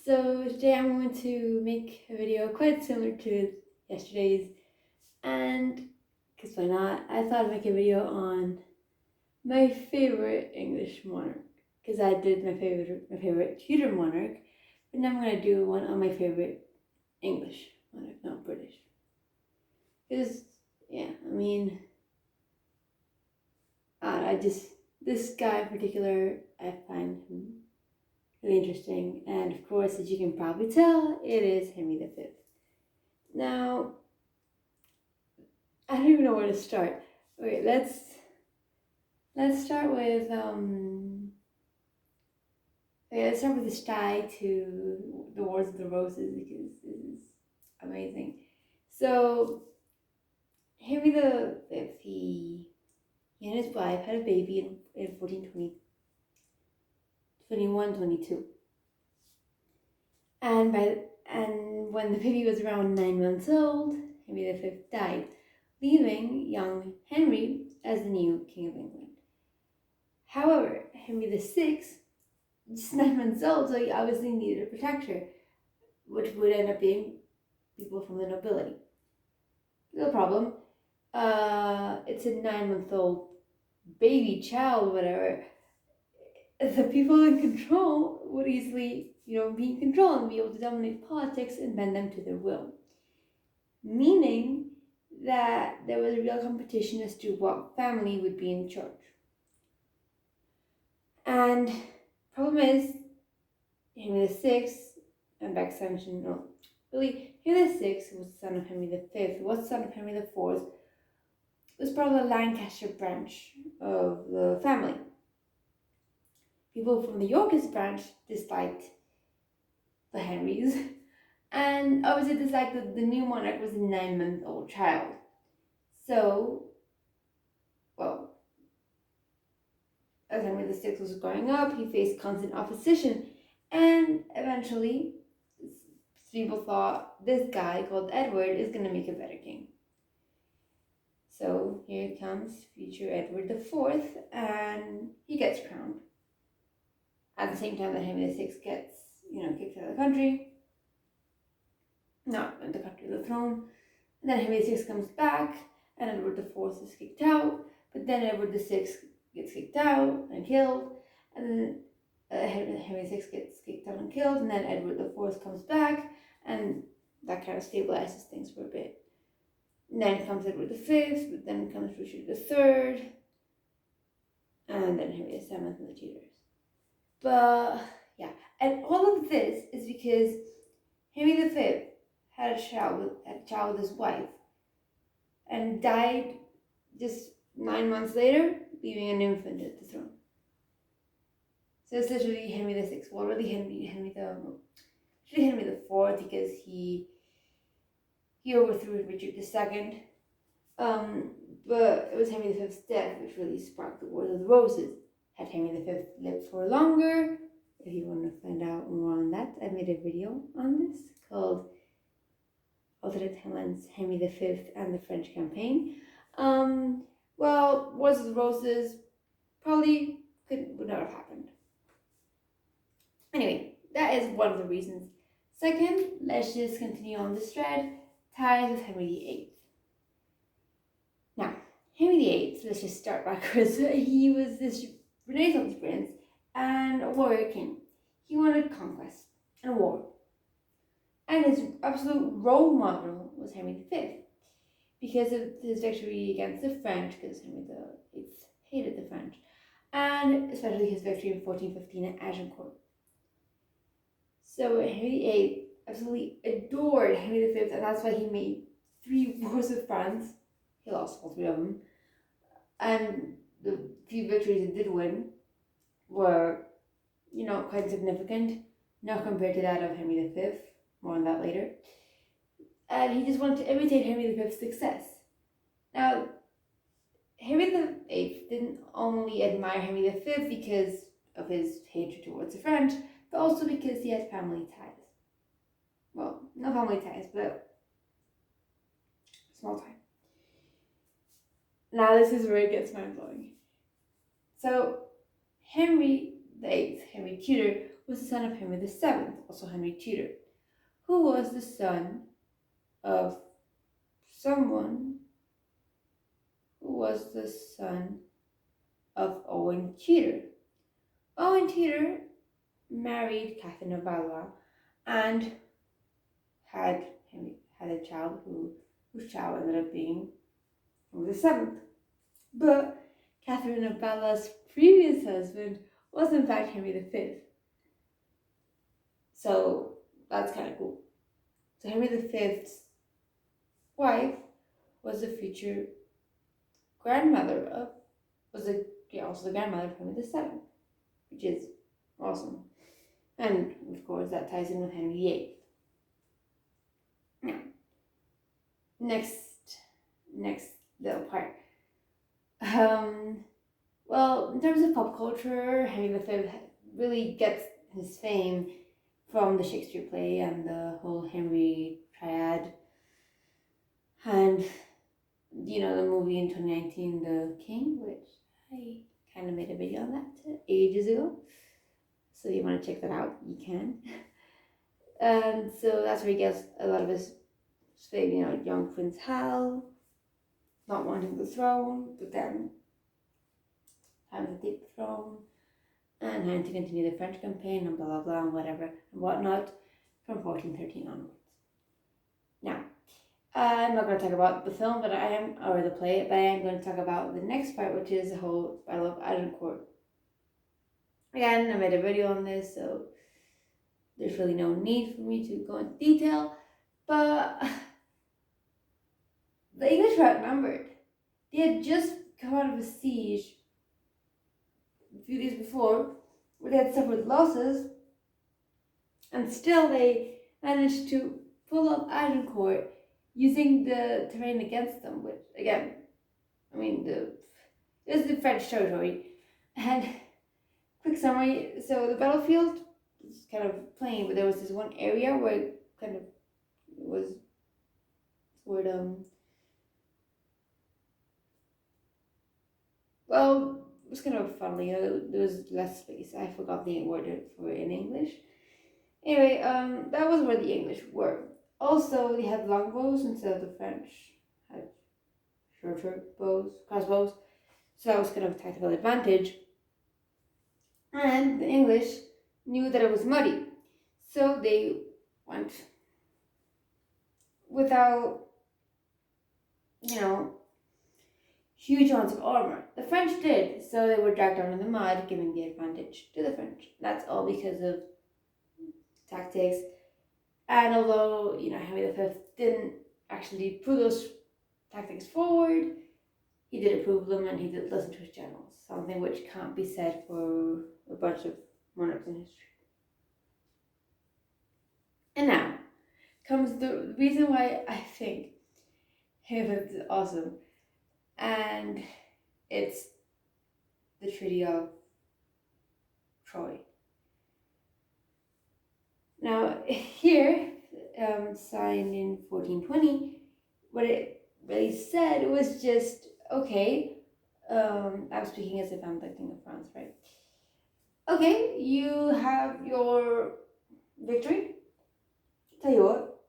So today I'm going to make a video quite similar to yesterday's, and because why not, I thought I'd make a video on my favorite English monarch, because I did my favorite Tudor monarch, but now I'm going to do one on my favorite English monarch, not British. Because, yeah, I mean, this guy in particular, I find him really interesting, and of course, as you can probably tell, it is Henry V. Now, I don't even know where to start. Okay, let's start with let's start with this tie to the Wars of the Roses, because this is amazing. So Henry V, he and his wife had a baby in 1422. And when the baby was around 9 months old, Henry V died, leaving young Henry as the new King of England. However, Henry VI, just 9 months old, so he obviously needed a protector, which would end up being people from the nobility. No problem. It's a 9-month-old baby child, whatever. The people in control would easily, be in control and be able to dominate politics and bend them to their will. Meaning that there was a real competition as to what family would be in charge. And problem is, Henry VI, and back mentioned, no, really, Henry VI was the son of Henry V, who was the son of Henry IV, was part of the Lancaster branch of the family. People from the Yorkist branch disliked the Henrys, and obviously disliked that the new monarch was a 9-month-old child. So, well, as Henry VI was growing up, he faced constant opposition, and eventually, people thought this guy called Edward is going to make a better king. So here comes future Edward IV, and he gets crowned. At the same time that Henry VI gets, kicked out of the country. Not in the country, the throne. And then Henry VI comes back, and Edward IV is kicked out. But then Edward VI gets kicked out and killed. And then Henry VI gets kicked out and killed. And then Edward IV comes back, and that kind of stabilizes things for a bit. And then comes Edward V, but then comes Richard III, and then Henry VII and the Tudors. But yeah, and all of this is because Henry V had a child with his wife, and died just 9 months later, leaving an infant at the throne. So it's literally Henry VI. Well, really Henry IV, because he overthrew Richard II. But it was Henry V's death which really sparked the Wars of the Roses. Had Henry V lived for longer, if you want to find out more on that, I made a video on this called Alternate Timelines, Henry V and the French Campaign. Well, Wars of the Roses probably would not have happened. Anyway, that is one of the reasons. Second, let's just continue on this thread, ties with Henry VIII. Now, Henry VIII, let's just start backwards. He was this Renaissance prince and a warrior king. He wanted conquest and war. And his absolute role model was Henry V, because of his victory against the French, because Henry VIII hated the French, and especially his victory in 1415 at Agincourt. So Henry VIII absolutely adored Henry V, and that's why he made 3 wars with France. He lost all 3 of them. And the few victories he did win were, quite significant, not compared to that of Henry V. More on that later. And he just wanted to imitate Henry V's success. Now, Henry VIII didn't only admire Henry V because of his hatred towards the French, but also because he had family ties. Well, not family ties, but small ties. Now this is where it gets mind-blowing. So, Henry VIII, Henry Tudor, was the son of Henry VII, also Henry Tudor, who was the son of someone who was the son of Owen Tudor. Owen Tudor married Catherine of Valois and had a child whose child ended up being Henry VII. But Catherine of Valois' previous husband was in fact Henry V. So that's kind of cool. So Henry V's wife was the future grandmother of also the grandmother of Henry VII, which is awesome. And of course that ties in with Henry VIII. Now, next little part. Well, in terms of pop culture, Henry V really gets his fame from the Shakespeare play and the whole Henry triad, and the movie in 2019, The King, which I kind of made a video on that ages ago. So if you want to check that out, you can. And so that's where he gets a lot of his fame, young Prince Hal, not wanting the throne, but then having to take the throne, and having to continue the French campaign, and blah blah blah, and whatever, and whatnot, from 1413 onwards. Now, I'm not going to talk about the film, or the play, but I am going to talk about the next part, which is the whole Battle of Agincourt. Again, I made a video on this, so there's really no need for me to go into detail, but the English were outnumbered. They had just come out of a siege a few days before, where they had suffered losses, and still they managed to pull up Agincourt using the terrain against them, which, again, it was the French territory. And quick summary, so the battlefield was kind of plain, but there was this one area where it kind of was well, it was kind of funny, there was less space. I forgot the word for it in English. Anyway, that was where the English were. Also, they had longbows instead of the French had shorter crossbows. So that was kind of a tactical advantage. And the English knew that it was muddy. So they went without, huge amounts of armor. The French did, so they were dragged down in the mud, giving the advantage to the French. That's all because of tactics. And although, Henry V didn't actually put those tactics forward, he did approve them and he did listen to his generals, something which can't be said for a bunch of monarchs in history. And now comes the reason why I think Henry V is awesome, and it's the Treaty of Troy. Now, here, signed in 1420, what it really said was just, okay, I'm speaking as if I'm the King of France, right? Okay, you have your victory. Tell you what,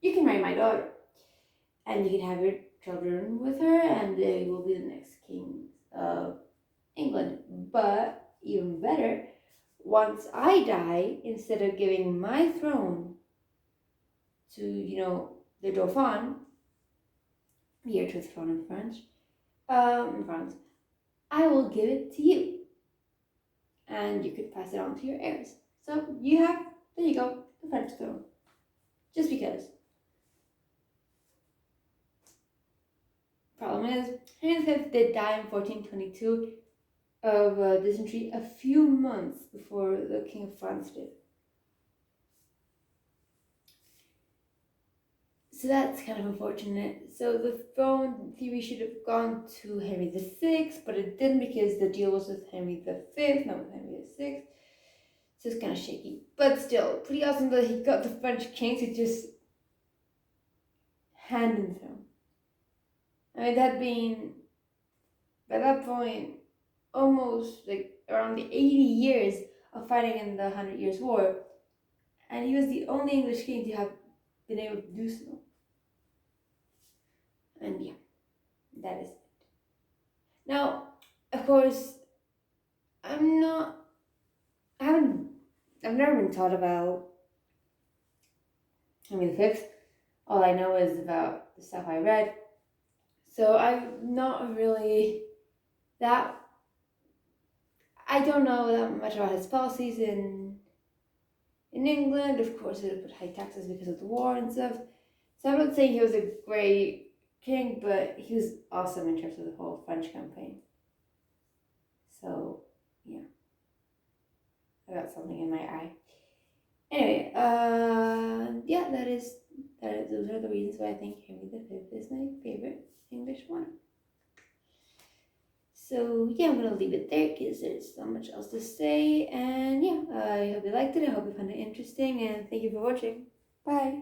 you can marry my daughter, and you can have your children with her, and they will be the next kings of England. But even better, once I die, instead of giving my throne to, the Dauphin, the heir to the throne in France, I will give it to you. And you could pass it on to your heirs. So there you go, the French throne. Just because. Problem is, Henry V did die in 1422 of dysentery a few months before the King of France did. So that's kind of unfortunate. So the throne theory should have gone to Henry VI, but it didn't because the deal was with Henry V, not with Henry VI. So it's kind of shaky. But still, pretty awesome that he got the French king to just hand him the throne. That had been, by that point, almost like around the 80 years of fighting in the 100 Years' War, and he was the only English king to have been able to do so. And yeah, that is it. Now, of course, I've never been taught about Henry V. All I know is about the stuff I read. So I'm not really that, I don't know that much about his policies in England. Of course, it would put high taxes because of the war and stuff. So I'm not saying he was a great king, but he was awesome in terms of the whole French campaign. So, yeah. I got something in my eye. Anyway, yeah, those are the reasons why I think Henry V is my favorite English monarch. So yeah, I'm gonna leave it there because there's not much else to say. And yeah, I hope you liked it. I hope you found it interesting, and thank you for watching. Bye.